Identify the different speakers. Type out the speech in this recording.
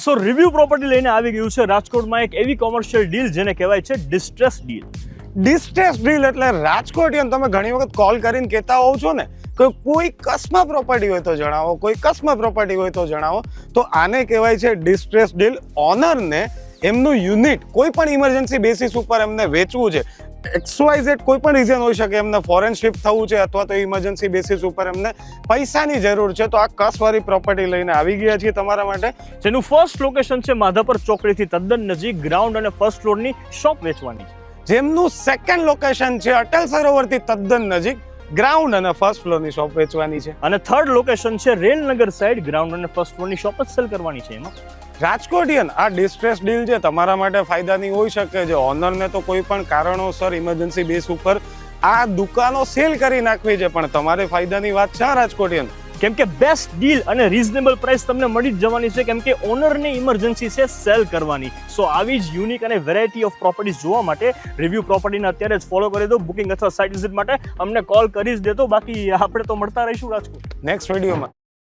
Speaker 1: સો review property લઈને આવી ગયું છે રાજકોટમાં એક એવી કોમર્શિયલ ડીલ જેને કહેવાય છે ડિસ્ટ્રેસ ડીલ.
Speaker 2: ડિસ્ટ્રેસ ડીલ એટલે રાજકોટિયન તમે ઘણી વખત કોલ કરીને કહેતા હોવ છો ને કે કોઈ કસ્મા પ્રોપર્ટી હોય તો જણાવો, કોઈ કસ્મા પ્રોપર્ટી હોય તો જણાવો. તો આને કહેવાય છે ડિસ્ટ્રેસ ડીલ. ઓનરને એમનું યુનિટ કોઈ પણ ઇમરજન્સી બેસિસ ઉપર એમને વેચવું છે, XYZ કોઈ પણ રીઝન હોઈ શકે, એમને ફોરેન શિફ્ટ થવું છે અથવા તો ઇમરજન્સી બેસિસ ઉપર એમને પૈસાની જરૂર છે, તો આ કસવાળી પ્રોપર્ટી લઈને આવી ગયા છીએ તમારા માટે.
Speaker 1: જેનું ફર્સ્ટ લોકેશન છે માધાપર ચોકડીથી તદ્દન નજીક. ગ્રાઉન્ડ અને ફર્સ્ટ ફ્લોરની શોપ વેચવાની છે.
Speaker 2: જેમનું સેકન્ડ લોકેશન છે અટલ સરોવરથી તદ્દન નજીક. ગ્રાઉન્ડ અને ફર્સ્ટ ફ્લોરની શોપ વેચવાની છે.
Speaker 1: અને થર્ડ લોકેશન છે રેલનગર સાઈડ. ગ્રાઉન્ડ અને ફર્સ્ટ ફ્લોરની શોપ જ સેલ કરવાની છે. એમાં
Speaker 2: રાજકોટિયન આ ડિસ્ટ્રેસ ડીલ છે તમારા માટે ફાયદાની હોઈ શકે છે. ઓનરને તો કોઈ પણ કારણોસર ઇમરજન્સી બેસ ઉપર આ દુકાનો સેલ કરી નાખવી છે, પણ તમારે ફાયદાની વાત છે રાજકોટિયન.
Speaker 1: કેમ કે બેસ્ટ ડીલ અને રીઝનેબલ પ્રાઇસ તમને મળી જ જવાની છે, કેમ કે ઓનરની ઇમરજન્સી છે સેલ કરવાની. સો આવી જ યુનિક અને વેરાયટી ઓફ પ્રોપર્ટીઝ જોવા માટે રિવ્યુ પ્રોપર્ટીને અત્યારે જ ફોલો કરી દો. બુકિંગ અથવા સાઇટ વિઝિટ માટે અમને કોલ કરી જ દેતો. બાકી આપણે તો મળતા રહીશું રાજકોટ
Speaker 2: નેક્સ્ટ વિડીયોમાં.